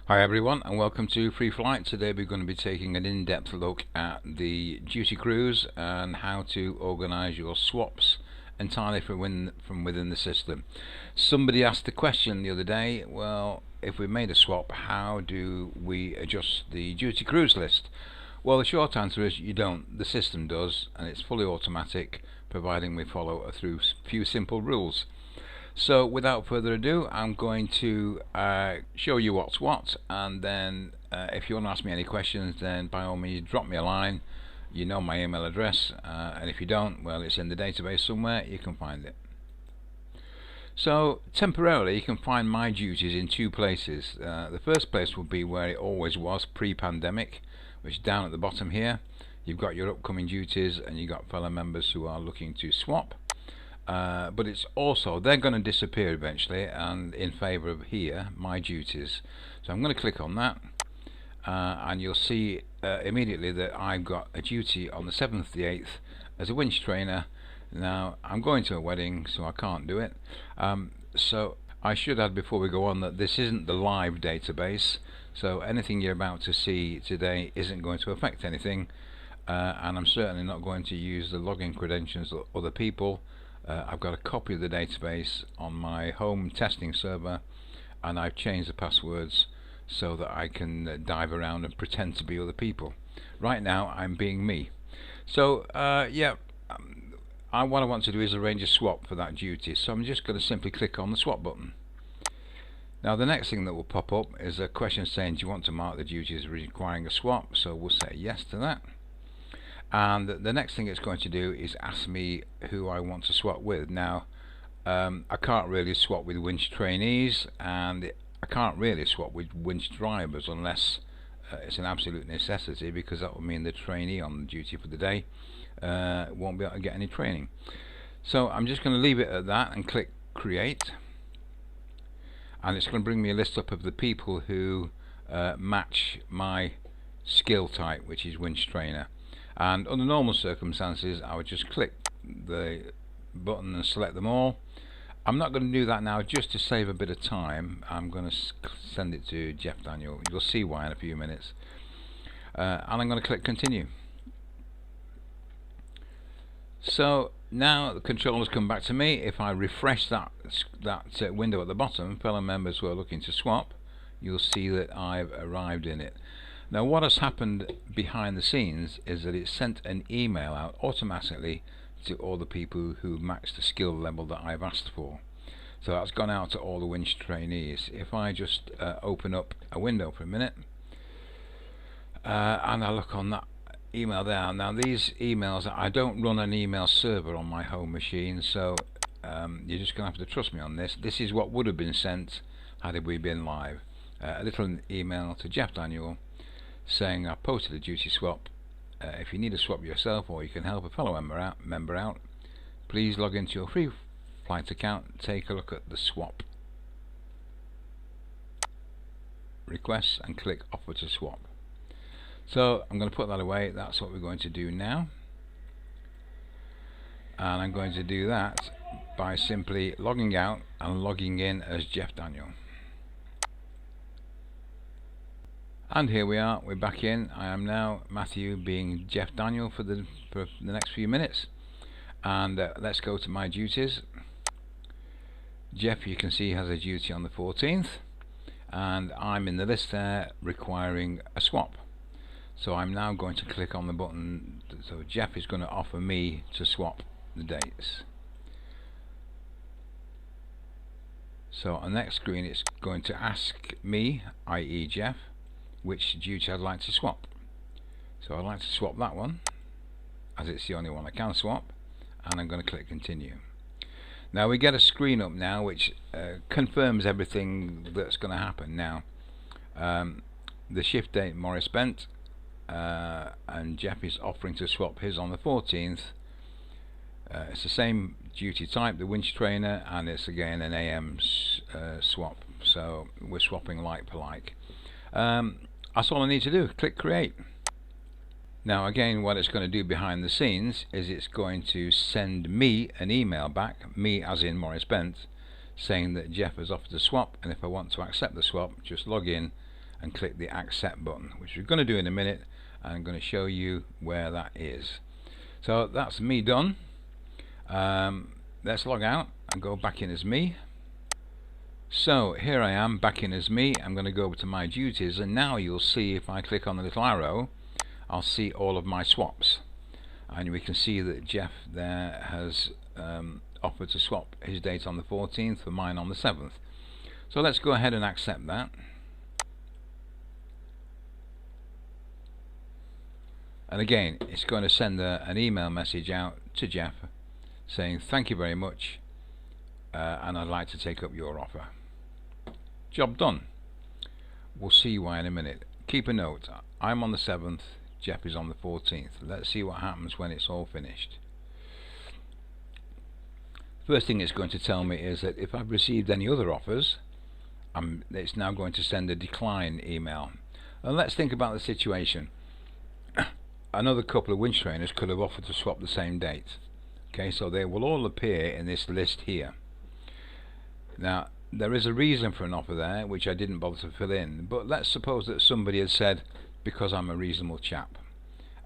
Hi everyone and welcome to Freeflight. Today we're going to be taking an in-depth look at the duty crews and how to organise your swaps entirely from within the system. Somebody asked the question the other day, well, if we made a swap, how do we adjust the duty crews list? Well, the short answer is you don't. The system does, and it's fully automatic, providing we follow a few simple rules. So without further ado, I'm going to show you what's what, and then if you want to ask me any questions, then by all means drop me a line. You know my email address, and if you don't, well, it's in the database somewhere, you can find it. So temporarily you can find my duties in two places. The first place will be where it always was pre-pandemic, which is down at the bottom here. You've got your upcoming duties and you've got fellow members who are looking to swap. But it's also, they're going to disappear eventually, and in favour of here, my duties. So I'm going to click on that, and you'll see immediately that I've got a duty on the 7th the 8th as a winch trainer. Now I'm going to a wedding, so I can't do it. So I should add before we go on that this isn't the live database, so anything you're about to see today isn't going to affect anything, and I'm certainly not going to use the login credentials of other people. I've got a copy of the database on my home testing server, and I've changed the passwords so that I can dive around and pretend to be other people. Right now I'm being me. So what I want to do is arrange a swap for that duty, so I'm just going to simply click on the swap button. Now the next thing that will pop up is a question saying, do you want to mark the duty as requiring a swap? So we'll say yes to that. And the next thing it's going to do is ask me who I want to swap with. Now I can't really swap with winch trainees, and I can't really swap with winch drivers unless it's an absolute necessity, because that would mean the trainee on duty for the day won't be able to get any training. So I'm just going to leave it at that and click create, and it's going to bring me a list up of the people who match my skill type, which is winch trainer. And under normal circumstances I would just click the button and select them all. I'm not going to do that now, just to save a bit of time. I'm going to send it to Jeff Daniel. You'll see why in a few minutes. And I'm going to click continue. So now the controllers come back to me. If I refresh that window at the bottom, fellow members who are looking to swap, you'll see that I've arrived in it. Now what has happened behind the scenes is that it sent an email out automatically to all the people who match the skill level that I've asked for. So that's gone out to all the winch trainees. If I just open up a window for a minute and I look on that email there. Now these emails, I don't run an email server on my home machine, so you're just going to have to trust me on this. This is what would have been sent had we been live. A little email to Jeff Daniel saying I posted a duty swap. If you need a swap yourself, or you can help a fellow member out, please log into your Freeflight account, take a look at the swap requests and click offer to swap. So I'm going to put that away. That's what we're going to do now, and I'm going to do that by simply logging out and logging in as Jeff Daniel. And here we are, we're back in. I am now Matthew, being Jeff Daniel for the next few minutes. And let's go to my duties. Jeff, you can see, has a duty on the 14th, and I'm in the list there requiring a swap. So I'm now going to click on the button. So Jeff is going to offer me to swap the dates. So on the next screen it's going to ask me, i.e. Jeff, which duty I'd like to swap. So I'd like to swap that one, as it's the only one I can swap, and I'm going to click continue. Now we get a screen up now which confirms everything that's going to happen. Now the shift date Morris Bent, and Jeff is offering to swap his on the 14th. It's the same duty type, the winch trainer, and it's again an AM swap, so we're swapping like for like. That's all I need to do, click create. Now again, what it's going to do behind the scenes is it's going to send me an email back, me as in Morris Bent, saying that Jeff has offered a swap, and if I want to accept the swap, just log in and click the accept button, which we're going to do in a minute, and I'm going to show you where that is. So that's me done. Let's log out and go back in as me. So here I am back in as me. I'm going to go over to my duties, and now you'll see if I click on the little arrow, I'll see all of my swaps, and we can see that Jeff there has offered to swap his date on the 14th for mine on the 7th. So let's go ahead and accept that. And again, it's going to send an email message out to Jeff saying thank you very much, and I'd like to take up your offer. Job done. We'll see why in a minute. Keep a note, I'm on the 7th, Jeff is on the 14th. Let's see what happens when it's all finished. First thing it's going to tell me is that if I've received any other offers, it's now going to send a decline email. And let's think about the situation. Another couple of winch trainers could have offered to swap the same date. Okay, so they will all appear in this list here. Now, there is a reason for an offer there, which I didn't bother to fill in, but let's suppose that somebody had said, because I'm a reasonable chap,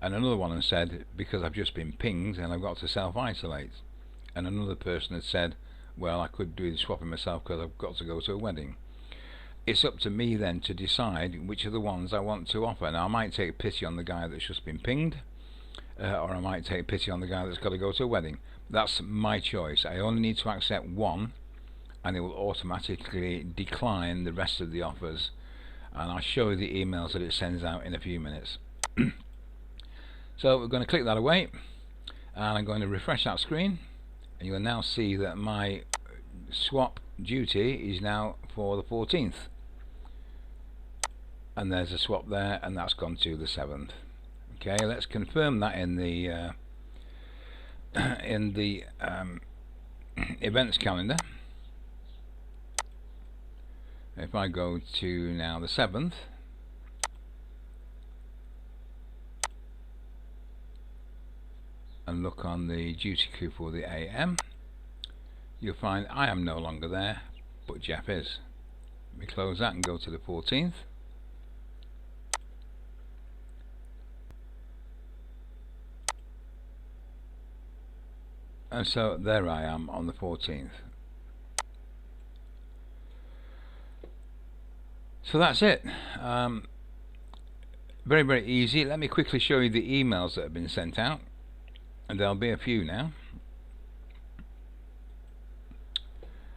and another one had said, because I've just been pinged and I've got to self-isolate, and another person had said, well, I could do the swapping myself because I've got to go to a wedding. It's up to me then to decide which of the ones I want to offer. Now, I might take pity on the guy that's just been pinged, or I might take pity on the guy that's got to go to a wedding. That's my choice. I only need to accept one, and it will automatically decline the rest of the offers, and I'll show you the emails that it sends out in a few minutes. So we're going to click that away, and I'm going to refresh that screen, and you will now see that my swap duty is now for the 14th, and there's a swap there, and that's gone to the 7th. Okay, let's confirm that in the events calendar. If I go to now the 7th, and look on the duty queue for the AM, you'll find I am no longer there, but Jeff is. Let me close that and go to the 14th. And so there I am on the 14th. So that's it. Very, very easy. Let me quickly show you the emails that have been sent out, and there'll be a few now.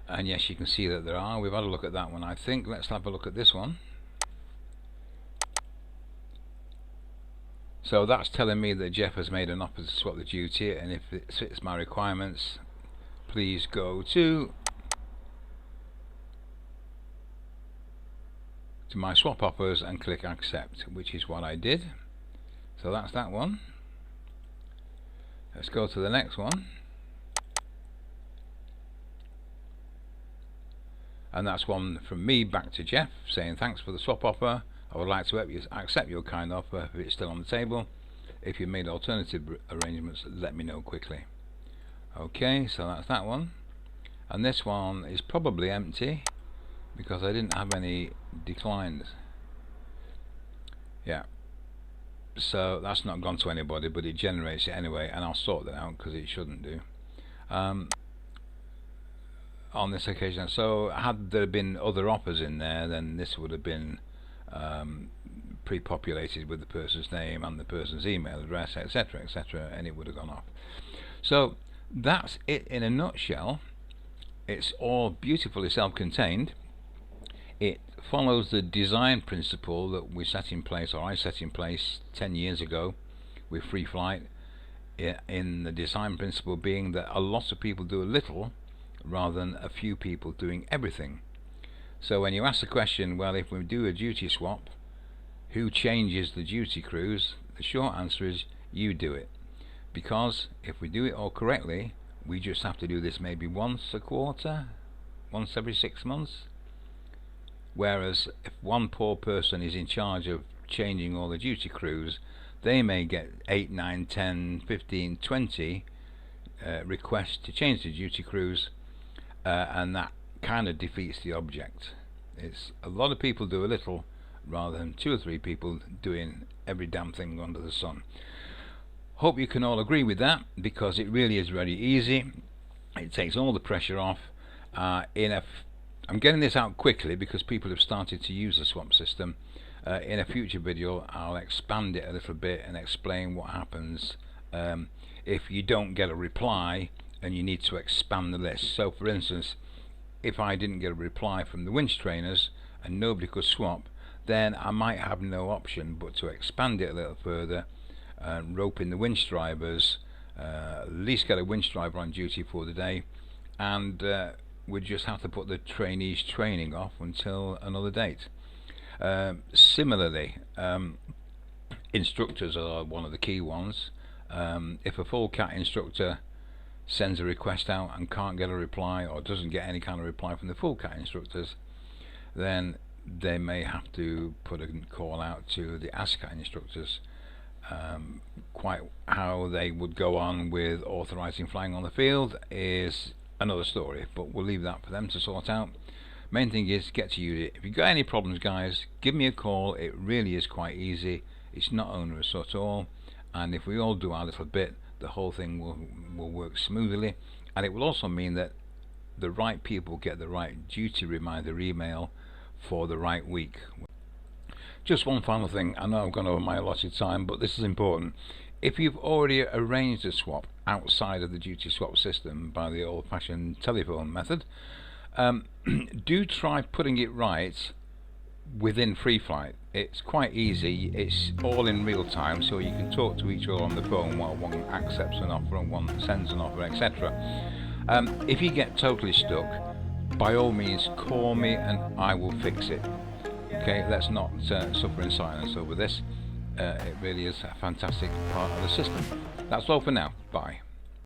And yes, you can see that there are. We've had a look at that one, I think. Let's have a look at this one. So that's telling me that Jeff has made an offer to swap the duty, and if it fits my requirements, please go to my swap offers and click accept, which is what I did. So that's that one. Let's go to the next one, and that's one from me back to Jeff saying thanks for the swap offer. I would like to accept your kind offer if it's still on the table. If you've made alternative arrangements, let me know quickly. Okay, so that's that one, and this one is probably empty because I didn't have any declines. Yeah, so that's not gone to anybody, but it generates it anyway, and I'll sort that out because it shouldn't do on this occasion. So had there been other offers in there, then this would have been pre-populated with the person's name and the person's email address, etc., etc., and it would have gone off. So that's it in a nutshell. It's all beautifully self-contained. It follows the design principle that we set in place, or I set in place 10 years ago with Freeflight, in the design principle being that a lot of people do a little rather than a few people doing everything. So when you ask the question, well, if we do a duty swap, who changes the duty crews? The short answer is you do it, because if we do it all correctly, we just have to do this maybe once a quarter, once every 6 months. Whereas if one poor person is in charge of changing all the duty crews, they may get 8, 9, 10, 15, 20 requests to change the duty crews, and that kind of defeats the object. It's a lot of people do a little rather than 2 or 3 people doing every damn thing under the sun. Hope you can all agree with that, because it really is very easy. It takes all the pressure off. I'm getting this out quickly because people have started to use the swap system. In a future video I'll expand it a little bit and explain what happens if you don't get a reply and you need to expand the list. So for instance, if I didn't get a reply from the winch trainers and nobody could swap, then I might have no option but to expand it a little further, rope in the winch drivers, at least get a winch driver on duty for the day, and we just have to put the trainees training off until another date. Similarly, instructors are one of the key ones. If a full cat instructor sends a request out and can't get a reply, or doesn't get any kind of reply from the full cat instructors, then they may have to put a call out to the ASCAT instructors. Quite how they would go on with authorizing flying on the field is another story, but we'll leave that for them to sort out. Main thing is get to use it. If you've got any problems, guys, give me a call. It really is quite easy. It's not onerous at all, and if we all do our little bit, the whole thing will work smoothly, and it will also mean that the right people get the right duty reminder email for the right week. Just one final thing, I know I've gone over my allotted time, but this is important. If you've already arranged a swap outside of the duty swap system by the old-fashioned telephone method, do try putting it right within Freeflight. It's quite easy, it's all in real time, so you can talk to each other on the phone while one accepts an offer and one sends an offer, etc. If you get totally stuck, by all means call me and I will fix it. Okay, let's not suffer in silence over this. It really is a fantastic part of the system. That's all for now. Bye.